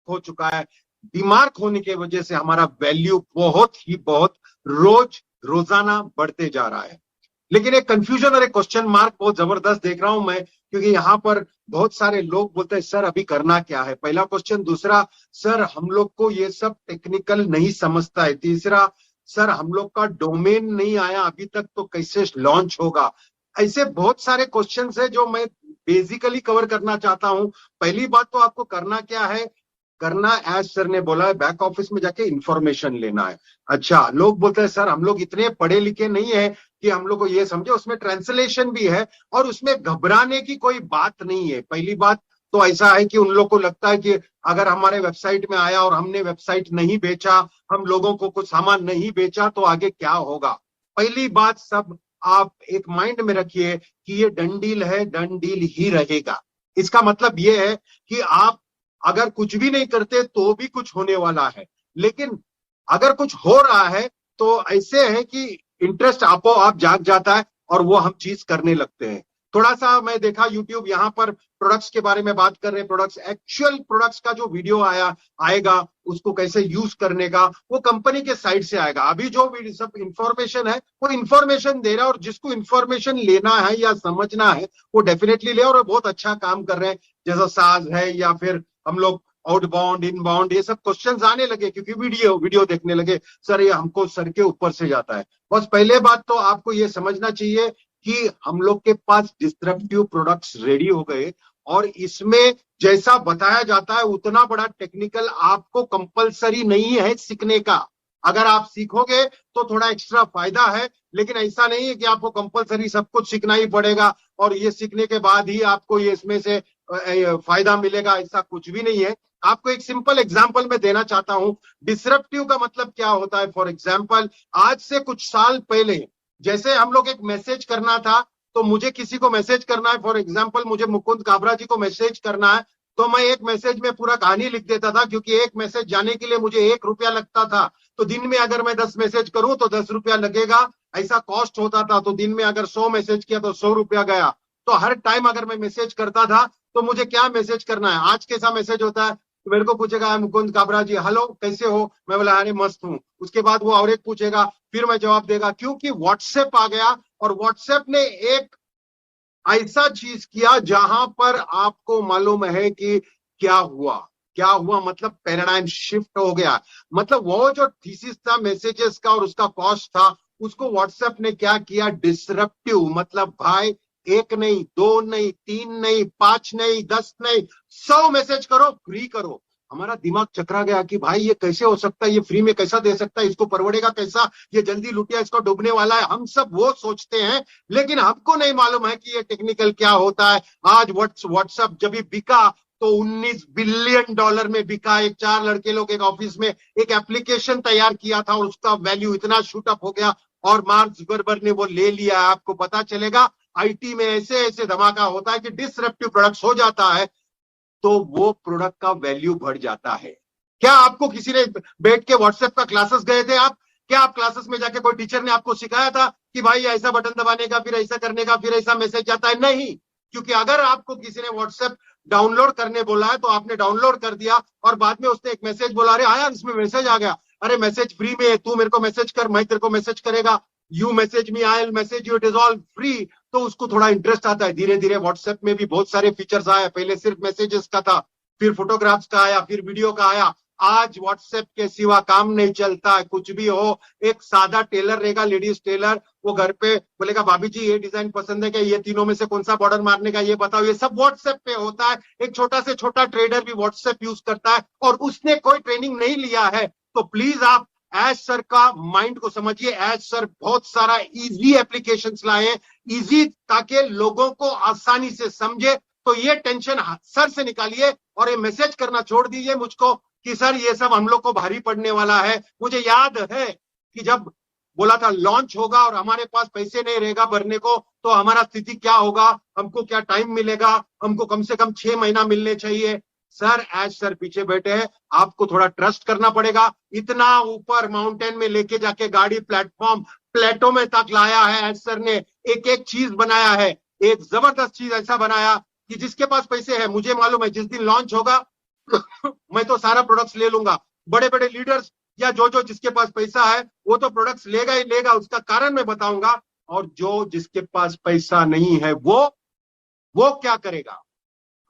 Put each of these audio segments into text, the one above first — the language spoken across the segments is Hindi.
खो चुका है। दिमाग खोने की वजह से हमारा वैल्यू बहुत रोजाना बढ़ते जा रहा है। लेकिन एक कंफ्यूजन और एक क्वेश्चन मार्क बहुत जबरदस्त देख रहा हूं मैं, क्योंकि यहाँ पर बहुत सारे लोग बोलते हैं सर अभी करना क्या है। पहला क्वेश्चन। दूसरा, सर हम लोग को ये सब टेक्निकल नहीं समझता है। तीसरा, सर हम लोग का डोमेन नहीं आया अभी तक तो कैसे लॉन्च होगा। ऐसे बहुत सारे क्वेश्चंस है जो मैं बेसिकली कवर करना चाहता हूं। पहली बात तो आपको करना क्या है, करना एज सर ने बोला है बैक ऑफिस में जाके इंफॉर्मेशन लेना है। अच्छा, लोग बोलते हैं सर हम लोग इतने पढ़े लिखे नहीं है कि हम लोग को ये समझे, उसमें ट्रांसलेशन भी है और उसमें घबराने की कोई बात नहीं है। पहली बात तो ऐसा है कि उन लोग को लगता है कि अगर हमारे वेबसाइट में आया और हमने वेबसाइट नहीं बेचा, हम लोगों को कुछ सामान नहीं बेचा तो आगे क्या होगा। पहली बात सब आप एक माइंड में रखिए कि ये डन डील है, डन डील ही रहेगा। इसका मतलब ये है कि आप अगर कुछ भी नहीं करते तो भी कुछ होने वाला है, लेकिन अगर कुछ हो रहा है तो ऐसे है कि इंटरेस्ट आपो आप जाग जाता है और वो हम चीज करने लगते हैं। थोड़ा सा मैं देखा यूट्यूब यहाँ पर प्रोडक्ट्स के बारे में बात कर रहे हैं। प्रोडक्ट्स, एक्चुअल प्रोडक्ट्स का जो वीडियो आएगा उसको कैसे यूज करने का, वो कंपनी के साइड से आएगा। अभी जो सब इंफॉर्मेशन है वो इंफॉर्मेशन दे रहा है, और जिसको इंफॉर्मेशन लेना है या समझना है वो डेफिनेटली ले, और बहुत अच्छा काम कर रहे हैं। जैसा साज है या फिर हम लोग आउटबाउंड इनबाउंड ये सब क्वेश्चंस आने लगे क्योंकि वीडियो देखने लगे। सर ये हमको सर के ऊपर से जाता है। बस पहले बात तो आपको ये समझना चाहिए कि हम लोग के पास डिस्ट्रप्टिव प्रोडक्ट्स रेडी हो गए, और इसमें जैसा बताया जाता है उतना बड़ा टेक्निकल आपको कंपलसरी नहीं है सीखने का। अगर आप सीखोगे तो थोड़ा एक्स्ट्रा फायदा है, लेकिन ऐसा नहीं है कि आपको कंपलसरी सब कुछ सीखना ही पड़ेगा और ये सीखने के बाद ही आपको ये इसमें से फायदा मिलेगा, ऐसा कुछ भी नहीं है। आपको एक सिंपल एग्जांपल मैं देना चाहता हूं। डिसरप्टिव का मतलब क्या होता है। फॉर एग्जांपल, आज से कुछ साल पहले जैसे हम लोग एक मैसेज करना था, तो मुझे किसी को मैसेज करना है, फॉर एग्जांपल मुझे मुकुंद काबरा जी को मैसेज करना है, तो मैं एक मैसेज में पूरा कहानी लिख देता था, क्योंकि एक मैसेज जाने के लिए मुझे 1 रुपया लगता था। तो दिन में अगर मैं 10 मैसेज करूं तो 10 रुपया लगेगा, ऐसा कॉस्ट होता था। तो दिन में अगर 100 मैसेज किया तो 100 रुपया गया। तो हर टाइम अगर मैं मैसेज करता था तो मुझे क्या मैसेज करना है। आज कैसा मैसेज होता है, तो मेरे को पूछेगा मुकुंद काबरा जी हेलो कैसे हो, मैं बोला अरे मस्त हूं। उसके बाद वो और एक पूछेगा, फिर मैं जवाब देगा, क्योंकि व्हाट्सएप आ गया और व्हाट्सएप ने एक ऐसा चीज किया जहां पर आपको मालूम है कि क्या हुआ मतलब पैराडाइम शिफ्ट हो गया। मतलब वो जो थीसिस था मैसेजेस का और उसका कॉस्ट था, उसको व्हाट्सएप ने क्या किया, डिसरप्टिव। मतलब भाई 1 नहीं, 2 नहीं, 3 नहीं, 5 नहीं, 10 नहीं, 100 मैसेज करो, फ्री करो। हमारा दिमाग चकरा गया कि भाई ये कैसे हो सकता है, ये फ्री में कैसा दे सकता है, इसको परवड़ेगा कैसा, ये जल्दी लुटिया, इसको डूबने वाला है। हम सब वो सोचते हैं, लेकिन हमको नहीं मालूम है कि ये टेक्निकल क्या होता है। आज व्हाट्सएप जब भी बिका तो $19 बिलियन में बिका। एक 4 लड़के लोग एक ऑफिस में एक एप्लीकेशन तैयार किया था और उसका वैल्यू इतना शूट अप हो गया और मार्क जुकरबर्ग ने वो ले लिया। आपको पता चलेगा आईटी में ऐसे ऐसे धमाका होता है कि डिसरप्टिव प्रोडक्ट्स हो जाता है तो वो प्रोडक्ट का वैल्यू बढ़ जाता है। क्या आपको किसी ने बैठ के व्हाट्सएप का क्लासेस गए थे आप? क्या आप क्लासेस में जाके कोई टीचर ने आपको सिखाया था कि भाई ऐसा बटन दबाने का, फिर ऐसा करने का, फिर ऐसा मैसेज जाता है? नहीं। क्योंकि अगर आपको किसी ने व्हाट्सएप डाउनलोड करने बोला है तो आपने डाउनलोड कर दिया और बाद में उसने एक मैसेज बोला, अरे हाँ यार इसमें मैसेज आ गया, अरे मैसेज फ्री में है, तू मेरे को मैसेज कर, मैं तेरे को मैसेज करेगा, you message me, I will message you, it is all free. तो उसको थोड़ा इंटरेस्ट आता है। धीरे धीरे व्हाट्सएप में भी बहुत सारे फीचर्स आए। पहले सिर्फ मैसेजेस का था, फिर फोटोग्राफ्स का आया, फिर वीडियो का आया। आज व्हाट्सएप के सिवा काम नहीं चलता है। कुछ भी हो, एक सादा टेलर रहेगा, लेडीज टेलर, वो घर पे बोलेगा भाभी जी ये डिजाइन पसंद है क्या, ये तीनों में से कौन सा बॉर्डर मारने का ये बताओ, ये सब व्हाट्सएप पे होता है। एक छोटा से छोटा ट्रेडर भी व्हाट्सएप यूज करता है और उसने कोई ट्रेनिंग नहीं लिया है। तो प्लीज आप एज सर का माइंड को समझिए। एज सर बहुत सारा इजी एप्लीकेशंस लाए, इजी, ताकि लोगों को आसानी से समझे। तो ये टेंशन सर से निकालिए और ये मैसेज करना छोड़ दीजिए मुझको कि सर ये सब हम लोग को भारी पड़ने वाला है। मुझे याद है कि जब बोला था लॉन्च होगा और हमारे पास पैसे नहीं रहेगा भरने को तो हमारा स्थिति क्या होगा, हमको क्या टाइम मिलेगा, हमको कम से कम 6 महीना मिलने चाहिए। सर एज सर पीछे बैठे हैं, आपको थोड़ा ट्रस्ट करना पड़ेगा। इतना ऊपर माउंटेन में लेके जाके गाड़ी प्लेटफॉर्म प्लेटो में तक लाया है एज सर ने। एक एक चीज बनाया है, एक जबरदस्त चीज ऐसा बनाया कि जिसके पास पैसे है, मुझे मालूम है जिस दिन लॉन्च होगा मैं तो सारा प्रोडक्ट्स ले लूंगा। बड़े बड़े लीडर्स या जो जिसके पास पैसा है वो तो प्रोडक्ट्स लेगा ही लेगा, उसका कारण मैं बताऊंगा। और जो जिसके पास पैसा नहीं है वो क्या करेगा?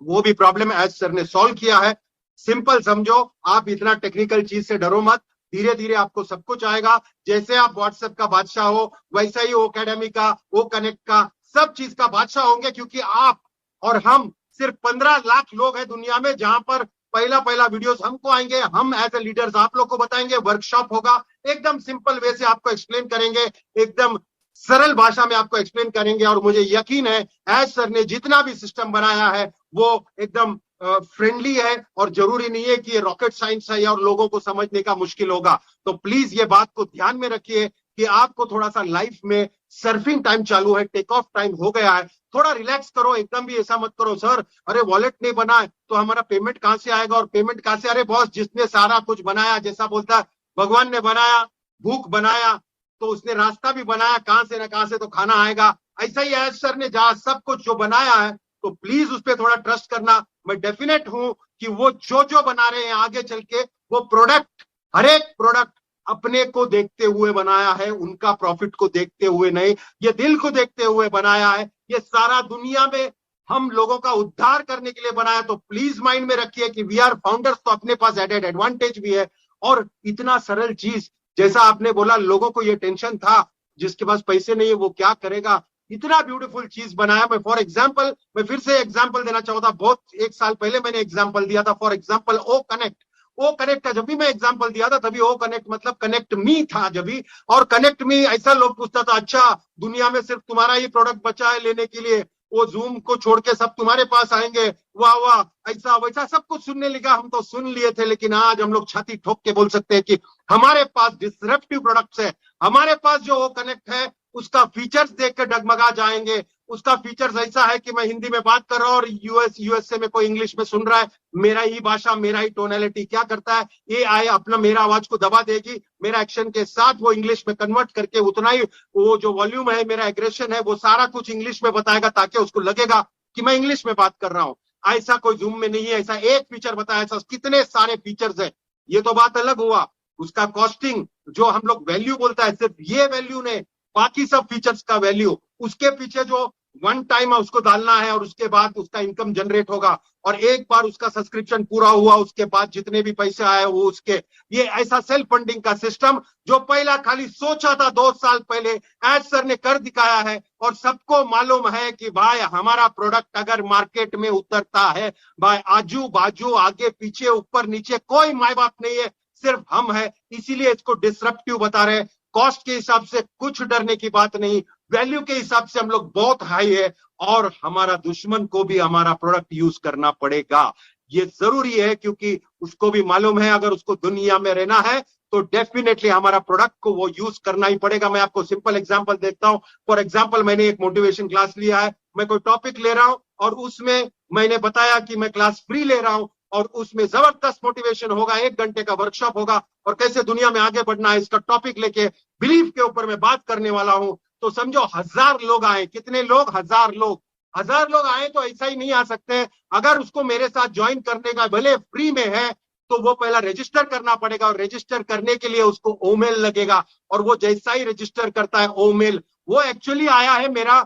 वो भी प्रॉब्लम एज सर ने सॉल्व किया है। सिंपल समझो, आप इतना टेक्निकल चीज से डरो मत, धीरे धीरे आपको सब कुछ आएगा। जैसे आप व्हाट्सएप का बादशाह हो, वैसा ही वो अकेडमी का, वो कनेक्ट का, सब चीज का बादशाह होंगे, क्योंकि आप और हम सिर्फ 15 लाख लोग हैं दुनिया में जहां पर पहला पहला वीडियोस हमको आएंगे, हम एज ए लीडर्स आप लोग को बताएंगे, वर्कशॉप होगा, एकदम सिंपल वे से आपको एक्सप्लेन करेंगे, एकदम सरल भाषा में आपको एक्सप्लेन करेंगे। और मुझे यकीन है एज सर ने जितना भी सिस्टम बनाया है वो एकदम फ्रेंडली है, और जरूरी नहीं है कि ये रॉकेट साइंस है और लोगों को समझने का मुश्किल होगा। तो प्लीज ये बात को ध्यान में रखिए कि आपको थोड़ा सा लाइफ में सर्फिंग टाइम चालू है, टेक ऑफ टाइम हो गया है, थोड़ा रिलैक्स करो। एकदम भी ऐसा मत करो सर अरे वॉलेट नहीं बना है तो हमारा पेमेंट कहां से आएगा, और पेमेंट कहां से, अरे बॉस जिसने सारा कुछ बनाया, जैसा बोलता है भगवान ने बनाया, भूख बनाया तो उसने रास्ता भी बनाया, कहां से ना कहां से तो खाना आएगा। ऐसा ही एज सर ने जहां सब कुछ जो बनाया है, तो प्लीज उस पर थोड़ा ट्रस्ट करना। मैं डेफिनेट हूं कि वो जो बना रहे हैं आगे चल के, वो प्रोडक्ट, हर एक प्रोडक्ट अपने को देखते हुए बनाया है, उनका प्रॉफिट को देखते हुए नहीं, ये दिल को देखते हुए बनाया है। ये सारा दुनिया में हम लोगों का उद्धार करने के लिए बनाया। तो प्लीज माइंड में रखिए कि वी आर फाउंडर्स, तो अपने पास एडेड एडवांटेज भी है। और इतना सरल चीज, जैसा आपने बोला लोगों को ये टेंशन था जिसके पास पैसे नहीं है वो क्या करेगा, इतना ब्यूटीफुल चीज बनाया। मैं फॉर एग्जांपल, मैं फिर से एग्जांपल देना चाहता, बहुत एक साल पहले मैंने एग्जांपल दिया था। For example O connect, O connect का जब भी मैं एग्जांपल दिया था तभी ओ कनेक्ट मतलब कनेक्ट मी था जब भी। और कनेक्ट मी ऐसा लोग पूछता था, अच्छा दुनिया में सिर्फ तुम्हारा ही प्रोडक्ट बचा है लेने के लिए, वो जूम को छोड़ के सब तुम्हारे पास आएंगे, वाह वाह, ऐसा वैसा सब कुछ सुनने लगा। हम तो सुन लिए थे, लेकिन आज हम लोग छाती ठोक के बोल सकते हैं कि हमारे पास डिसरप्टिव प्रोडक्ट्स है। हमारे पास जो वो कनेक्ट है उसका फीचर्स देख के डगमगा जाएंगे। उसका फीचर्स ऐसा है कि मैं हिंदी में बात कर रहा हूँ और यूएसए में कोई इंग्लिश में सुन रहा है, मेरा ही भाषा, मेरा ही टोनैलिटी क्या करता है, ये आए अपना मेरा आवाज को दबा देगी, मेरा एक्शन के साथ वो इंग्लिश में कन्वर्ट करके उतना ही वो जो वॉल्यूम है, मेरा एग्रेशन है, वो सारा कुछ इंग्लिश में बताएगा, ताकि उसको लगेगा कि मैं इंग्लिश में बात कर रहा हूँ। ऐसा कोई जूम में नहीं है, ऐसा एक फीचर बताया, ऐसा कितने सारे फीचर्स है। ये तो बात अलग हुआ। उसका कॉस्टिंग जो हम लोग वैल्यू बोलता है, सिर्फ ये वैल्यू ने, बाकी सब फीचर्स का वैल्यू, उसके पीछे जो वन टाइम है उसको डालना है, और उसके बाद उसका इनकम जनरेट होगा। और एक बार उसका सब्सक्रिप्शन पूरा हुआ उसके बाद जितने भी पैसे आए वो उसके, ये ऐसा सेल्फ फंडिंग का सिस्टम जो पहला खाली सोचा था 2 साल पहले, एज सर ने कर दिखाया है। और सबको मालूम है कि भाई हमारा प्रोडक्ट अगर मार्केट में उतरता है, भाई आजू बाजू आगे पीछे ऊपर नीचे कोई माई बाप नहीं है, सिर्फ हम है। इसीलिए इसको डिसरप्टिव बता रहे हैं। कॉस्ट के हिसाब से कुछ डरने की बात नहीं, वैल्यू के हिसाब से हम लोग बहुत हाई है, और हमारा दुश्मन को भी हमारा प्रोडक्ट यूज करना पड़ेगा। ये जरूरी है, क्योंकि उसको भी मालूम है अगर उसको दुनिया में रहना है तो डेफिनेटली हमारा प्रोडक्ट को वो यूज करना ही पड़ेगा। मैं आपको सिंपल एग्जांपल देता हूं। फॉर एग्जांपल, मैंने एक मोटिवेशन क्लास लिया है, मैं कोई टॉपिक ले रहा हूं और उसमें मैंने बताया कि मैं क्लास फ्री ले रहा हूं, और उसमें जबरदस्त मोटिवेशन होगा, 1 घंटे का वर्कशॉप होगा, और कैसे दुनिया में आगे बढ़ना है इसका टॉपिक लेके बिलीफ के ऊपर मैं बात करने वाला हूं। तो समझो 1000 लोग आए, कितने लोग, 1000 लोग, 1000 लोग आए तो ऐसा ही नहीं आ सकते। अगर उसको मेरे साथ ज्वाइन करने का, भले फ्री में है, तो वो पहला रजिस्टर करना पड़ेगा, और रजिस्टर करने के लिए उसको ओमेल लगेगा। और वो जैसा ही रजिस्टर करता है ओमेल, वो एक्चुअली आया है मेरा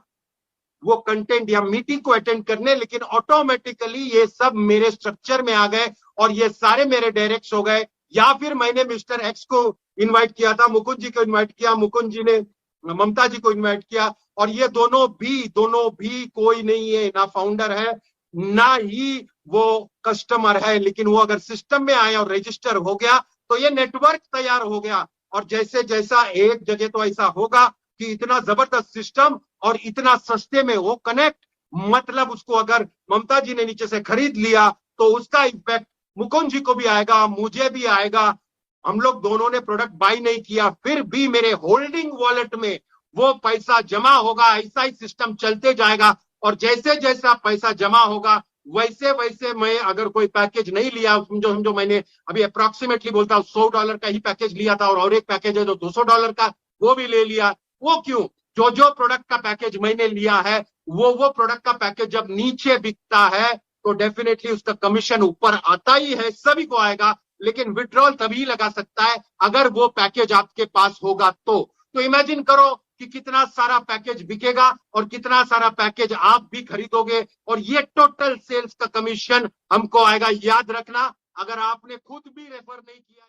वो कंटेंट या मीटिंग को अटेंड करने, लेकिन ऑटोमेटिकली ये सब मेरे स्ट्रक्चर में आ गए और ये सारे मेरे डायरेक्ट्स हो गए। या फिर मैंने मिस्टर एक्स को इनवाइट किया था, मुकुंद जी को इनवाइट किया, मुकुंद जी ने ममता जी को इनवाइट किया, और ये दोनों भी कोई नहीं है, ना फाउंडर है ना ही वो कस्टमर है, लेकिन वो अगर सिस्टम में आए और रजिस्टर हो गया तो ये नेटवर्क तैयार हो गया। और जैसे जैसा एक जगह तो ऐसा होगा कि इतना जबरदस्त सिस्टम और इतना सस्ते में वो कनेक्ट, मतलब उसको अगर ममता जी ने नीचे से खरीद लिया तो उसका इम्पैक्ट मुकुंद जी को भी आएगा, मुझे भी आएगा। हम लोग दोनों ने प्रोडक्ट बाई नहीं किया, फिर भी मेरे होल्डिंग वॉलेट में वो पैसा जमा होगा। ऐसा ही सिस्टम चलते जाएगा, और जैसे जैसा पैसा जमा होगा वैसे वैसे मैं अगर कोई पैकेज नहीं लिया, समझो मैंने अभी अप्रोक्सीमेटली बोलता हूँ $100 का ही पैकेज लिया था, और एक पैकेज है जो $200 का, वो भी ले लिया। वो क्यों? जो प्रोडक्ट का पैकेज मैंने लिया है वो प्रोडक्ट का पैकेज जब नीचे बिकता है तो डेफिनेटली उसका कमीशन ऊपर आता ही है, सभी को आएगा, लेकिन विड्रॉल तभी लगा सकता है अगर वो पैकेज आपके पास होगा तो इमेजिन करो कि कितना सारा पैकेज बिकेगा और कितना सारा पैकेज आप भी खरीदोगे, और ये टोटल सेल्स का कमीशन हमको आएगा। याद रखना, अगर आपने खुद भी रेफर नहीं किया